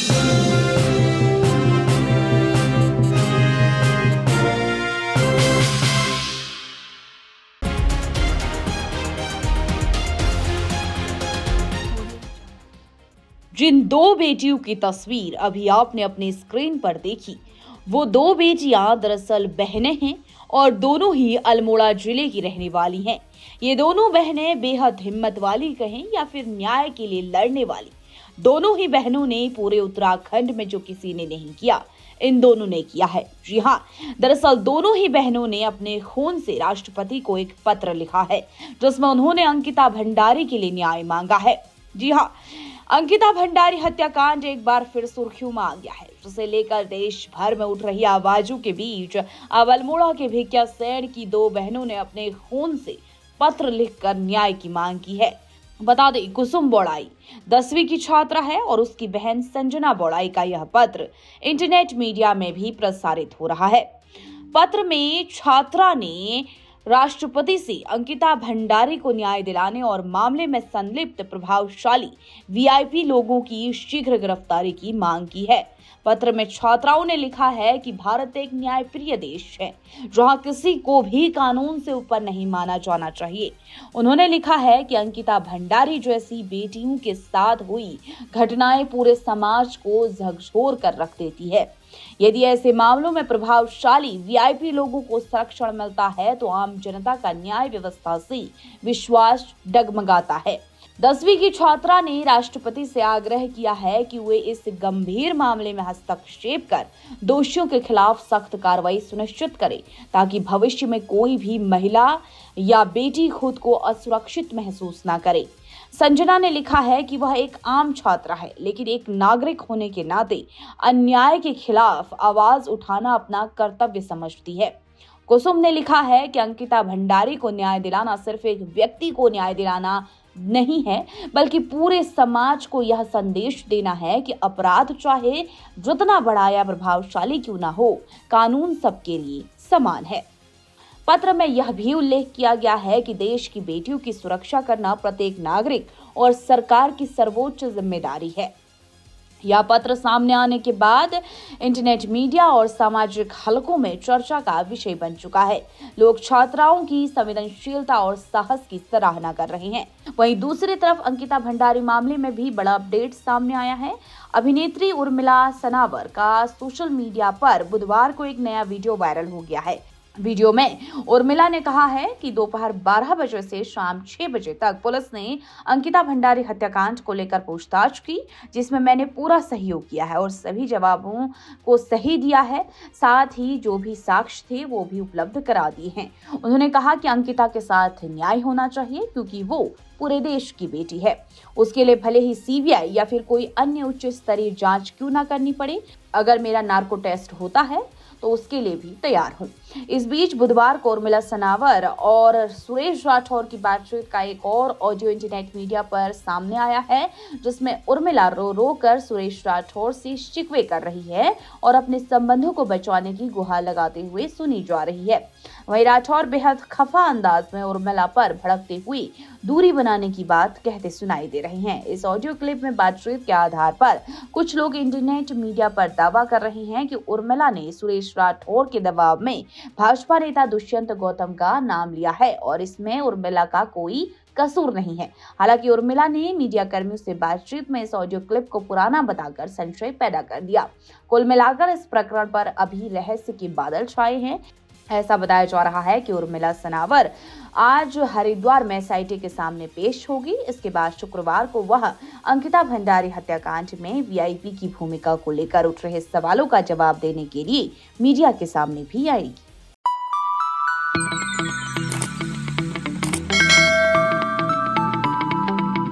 जिन दो बेटियों की तस्वीर अभी आपने अपनी स्क्रीन पर देखी, वो दो बेटियां दरअसल बहनें हैं और दोनों ही अल्मोड़ा जिले की रहने वाली हैं। ये दोनों बहनें बेहद हिम्मत वाली कहें या फिर न्याय के लिए लड़ने वाली, दोनों ही बहनों ने पूरे उत्तराखंड में जो किसी ने नहीं किया, इन दोनों ने किया है। जी हाँ, दरअसल दोनों ही बहनों ने अपने खून से राष्ट्रपति को एक पत्र लिखा है, जिसमें उन्होंने अंकिता भंडारी के लिए न्याय मांगा है। जी हाँ, अंकिता भंडारी हत्याकांड एक बार फिर सुर्खियों में आ गया है, जिसे लेकर देश भर में उठ रही आवाजों के बीच अब अल्मोड़ा के भिकियासैंण की दो बहनों ने अपने खून से पत्र लिखकर न्याय की मांग की है। बता दें, कुसुम बौड़ाई 10वीं की छात्रा है और उसकी बहन संजना बौड़ाई का यह पत्र इंटरनेट मीडिया में भी प्रसारित हो रहा है। पत्र में छात्रा ने राष्ट्रपति से अंकिता भंडारी को न्याय दिलाने और मामले में संलिप्त प्रभावशाली वीआईपी लोगों की शीघ्र गिरफ्तारी की मांग की है। पत्र में छात्राओं ने लिखा है कि भारत एक न्यायप्रिय देश है, जहां किसी को भी कानून से ऊपर नहीं माना जाना चाहिए। उन्होंने लिखा है कि अंकिता भंडारी जैसी बेटियों के साथ हुई घटनाएं पूरे समाज को झकझोर कर रख देती है। यदि ऐसे मामलों में प्रभावशाली वीआईपी लोगों को संरक्षण मिलता है तो आम जनता का न्याय व्यवस्था से विश्वास डगमगाता है। 10वीं की छात्रा ने राष्ट्रपति से आग्रह किया है कि वे इस गंभीर मामले में हस्तक्षेप कर दोषियों के खिलाफ सख्त कार्रवाई सुनिश्चित करें, ताकि भविष्य में कोई भी महिला या बेटी खुद को असुरक्षित महसूस न करे। संजना ने लिखा है कि वह एक आम छात्रा है, लेकिन एक नागरिक होने के नाते अन्याय के खिलाफ आवाज उठाना अपना कर्तव्य समझती है। कुसुम ने लिखा है कि अंकिता भंडारी को न्याय दिलाना सिर्फ एक व्यक्ति को न्याय दिलाना नहीं है, बल्कि पूरे समाज को यह संदेश देना है कि अपराध चाहे जितना बड़ा या प्रभावशाली क्यों ना हो, कानून सबके लिए समान है। पत्र में यह भी उल्लेख किया गया है कि देश की बेटियों की सुरक्षा करना प्रत्येक नागरिक और सरकार की सर्वोच्च जिम्मेदारी है। यह पत्र सामने आने के बाद इंटरनेट मीडिया और सामाजिक हलकों में चर्चा का विषय बन चुका है। लोग छात्राओं की संवेदनशीलता और साहस की सराहना कर रहे हैं। वहीं दूसरी तरफ अंकिता भंडारी मामले में भी बड़ा अपडेट सामने आया है। अभिनेत्री उर्मिला सनावर का सोशल मीडिया पर बुधवार को एक नया वीडियो वायरल हो गया है। वीडियो में उर्मिला ने कहा है कि दोपहर 12 बजे से शाम 6 बजे तक पुलिस ने अंकिता भंडारी हत्याकांड को लेकर पूछताछ की, जिसमें मैंने पूरा सहयोग किया है और सभी जवाबों को सही दिया है। साथ ही जो भी साक्ष्य थे वो भी उपलब्ध करा दिए हैं। उन्होंने कहा कि अंकिता के साथ न्याय होना चाहिए, क्योंकि वो पूरे देश की बेटी है। उसके लिए भले ही सीबीआई या फिर कोई अन्य उच्च स्तरीय जांच क्यों ना करनी पड़े, अगर मेरा नार्को टेस्ट होता है तो उसके लिए भी तैयार हूं। इस बीच बुधवार को उर्मिला सनावर और सुरेश राठौर की बातचीत का एक और ऑडियो इंटरनेट मीडिया पर सामने आया है, जिसमें उर्मिला रो रो कर सुरेश राठौर से शिकवे कर रही है और अपने संबंधों को बचाने की गुहार लगाते हुए सुनी जा रही है। वहीं राठौर बेहद खफा अंदाज में उर्मिला पर भड़कते हुए दूरी बनाने की बात कहते सुनाई दे रहे हैं। इस ऑडियो क्लिप में बातचीत के आधार पर कुछ लोग इंटरनेट मीडिया पर दावा कर रहे हैं कि उर्मिला ने सुरेश राठौर के दबाव में भाजपा नेता दुष्यंत गौतम का नाम लिया है और इसमें उर्मिला का कोई कसूर नहीं है। हालांकि उर्मिला ने मीडिया कर्मियों से बातचीत में इस ऑडियो क्लिप को पुराना बताकर संशय पैदा कर दिया। कुल मिलाकर इस प्रकरण पर अभी रहस्य के बादल छाए हैं। ऐसा बताया जा रहा है कि उर्मिला सनावर आज हरिद्वार में एसआईटी के सामने पेश होगी। इसके बाद शुक्रवार को वह अंकिता भंडारी हत्याकांड में वीआईपी की भूमिका को लेकर उठ रहे सवालों का जवाब देने के लिए मीडिया के सामने भी आएगी।